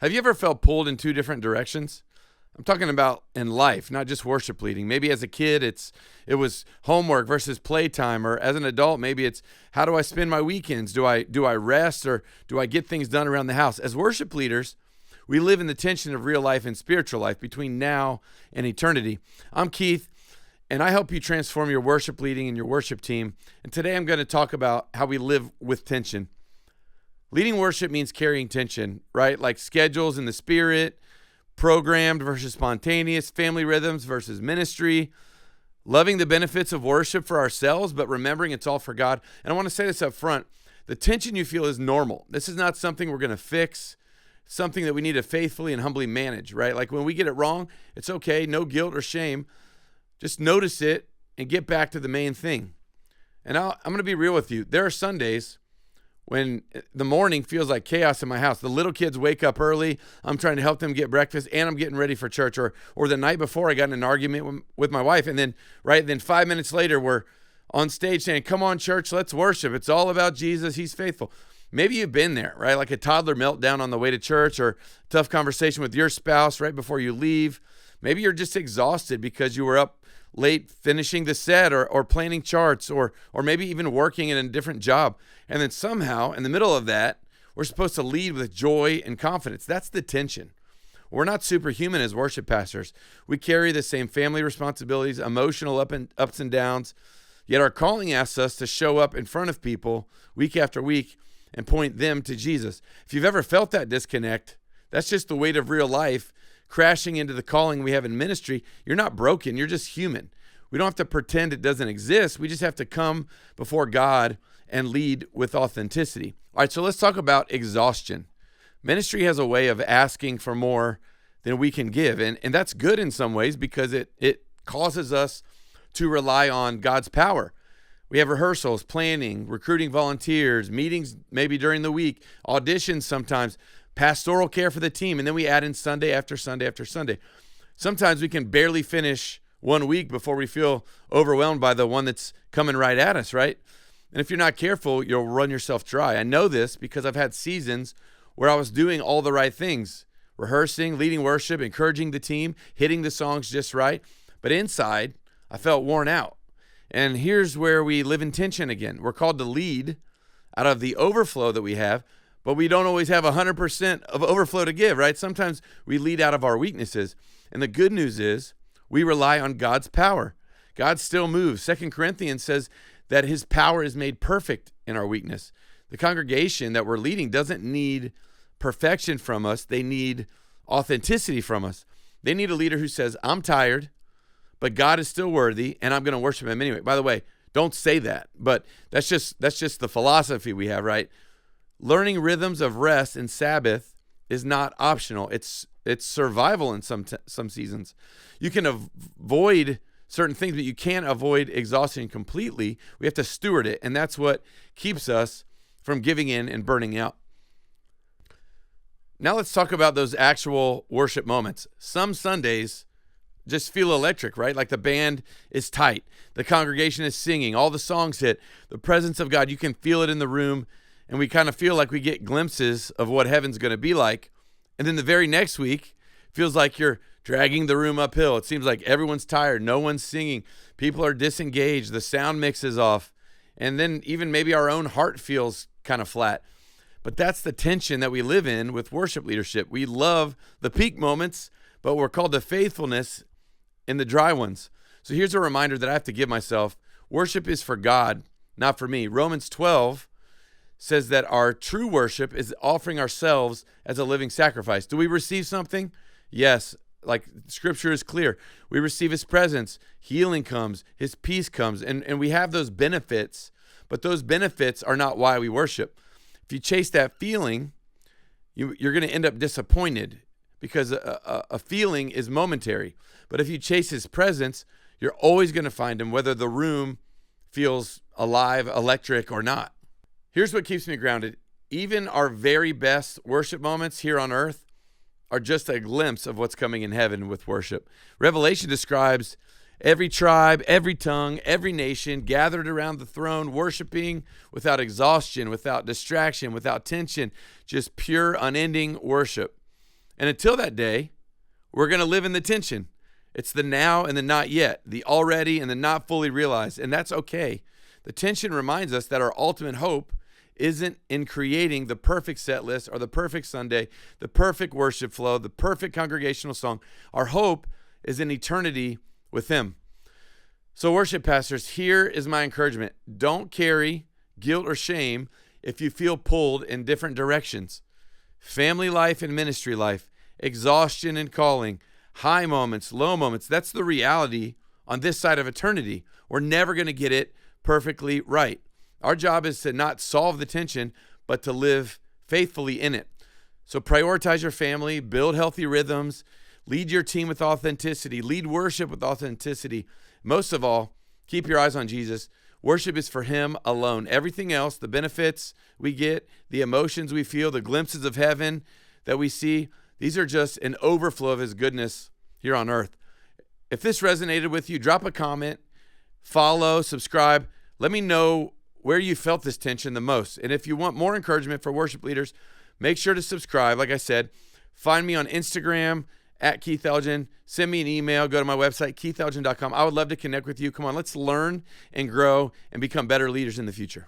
Have you ever felt pulled in two different directions? I'm talking about in life, not just worship leading. Maybe as a kid, it was homework versus playtime, or as an adult, maybe it's how do I spend my weekends? Do I rest, or do I get things done around the house? As worship leaders, we live in the tension of real life and spiritual life between now and eternity. I'm Keith, and I help you transform your worship leading and your worship team. And today I'm going to talk about how we live with tension. Leading worship means carrying tension, right? Like schedules in the spirit, programmed versus spontaneous, family rhythms versus ministry, loving the benefits of worship for ourselves, but remembering it's all for God. And I want to say this up front. The tension you feel is normal. This is not something we're going to fix, something that we need to faithfully and humbly manage, right? Like when we get it wrong, it's okay, no guilt or shame. Just notice it and get back to the main thing. And I'm going to be real with you. There are Sundays when the morning feels like chaos in my house. The little kids wake up early. I'm trying to help them get breakfast, and I'm getting ready for church. Or the night before, I got in an argument with my wife, and then 5 minutes later, we're on stage saying, "Come on, church, let's worship. It's all about Jesus. He's faithful." Maybe you've been there, right? Like a toddler meltdown on the way to church, or tough conversation with your spouse right before you leave. Maybe you're just exhausted because you were up late finishing the set, or planning charts, or maybe even working in a different job. And then somehow in the middle of that, we're supposed to lead with joy and confidence. That's the tension. We're not superhuman as worship pastors. We carry the same family responsibilities, emotional ups and downs. Yet our calling asks us to show up in front of people week after week and point them to Jesus. If you've ever felt that disconnect, that's just the weight of real life crashing into the calling we have in ministry. You're not broken. You're just human. We don't have to pretend it doesn't exist. We just have to come before God and lead with authenticity. All right, so let's talk about exhaustion. Ministry has a way of asking for more than we can give. And that's good in some ways because it causes us to rely on God's power. We have rehearsals, planning, recruiting volunteers, meetings maybe during the week, auditions sometimes, pastoral care for the team, and then we add in Sunday after Sunday after Sunday. Sometimes we can barely finish one week before we feel overwhelmed by the one that's coming right at us, right? And if you're not careful, you'll run yourself dry. I know this because I've had seasons where I was doing all the right things, rehearsing, leading worship, encouraging the team, hitting the songs just right. But inside, I felt worn out. And here's where we live in tension again. We're called to lead out of the overflow that we have, but we don't always have 100% of overflow to give, right? Sometimes we lead out of our weaknesses. And the good news is we rely on God's power. God still moves. 2 Corinthians says that his power is made perfect in our weakness. The congregation that we're leading doesn't need perfection from us. They need authenticity from us. They need a leader who says, "I'm tired, but God is still worthy, and I'm going to worship him anyway." By the way, don't say that, but that's just the philosophy we have, right? Learning rhythms of rest and Sabbath is not optional. It's survival in some seasons. You can avoid certain things, but you can't avoid exhaustion completely. We have to steward it, and that's what keeps us from giving in and burning out. Now let's talk about those actual worship moments. Some Sundays just feel electric, right? Like the band is tight. The congregation is singing. All the songs hit. The presence of God, you can feel it in the room. And we kind of feel like we get glimpses of what heaven's going to be like. And then the very next week feels like you're dragging the room uphill. It seems like everyone's tired. No one's singing. People are disengaged. The sound mix is off. And then even maybe our own heart feels kind of flat. But that's the tension that we live in with worship leadership. We love the peak moments, but we're called to faithfulness in the dry ones. So here's a reminder that I have to give myself. Worship is for God, not for me. Romans 12 says that our true worship is offering ourselves as a living sacrifice. Do we receive something? Yes. Like scripture is clear. We receive his presence. Healing comes. His peace comes. And we have those benefits, but those benefits are not why we worship. If you chase that feeling, you're going to end up disappointed because a feeling is momentary. But if you chase his presence, you're always going to find him, whether the room feels alive, electric, or not. Here's what keeps me grounded. Even our very best worship moments here on earth are just a glimpse of what's coming in heaven with worship. Revelation describes every tribe, every tongue, every nation gathered around the throne, worshiping without exhaustion, without distraction, without tension, just pure, unending worship. And until that day, we're going to live in the tension. It's the now and the not yet, the already and the not fully realized, and that's okay. The tension reminds us that our ultimate hope isn't in creating the perfect set list or the perfect Sunday, the perfect worship flow, the perfect congregational song. Our hope is in eternity with Him. So worship pastors, here is my encouragement. Don't carry guilt or shame if you feel pulled in different directions. Family life and ministry life, exhaustion and calling, high moments, low moments. That's the reality on this side of eternity. We're never going to get it perfectly right. Our job is to not solve the tension, but to live faithfully in it. So prioritize your family, build healthy rhythms, lead your team with authenticity, lead worship with authenticity. Most of all, keep your eyes on Jesus. Worship is for Him alone. Everything else, the benefits we get, the emotions we feel, the glimpses of heaven that we see, these are just an overflow of His goodness here on earth. If this resonated with you, drop a comment, follow, subscribe. Let me know where you felt this tension the most. And if you want more encouragement for worship leaders, make sure to subscribe. Like I said, find me on Instagram at Keith Elgin. Send me an email. Go to my website, keithelgin.com. I would love to connect with you. Come on, let's learn and grow and become better leaders in the future.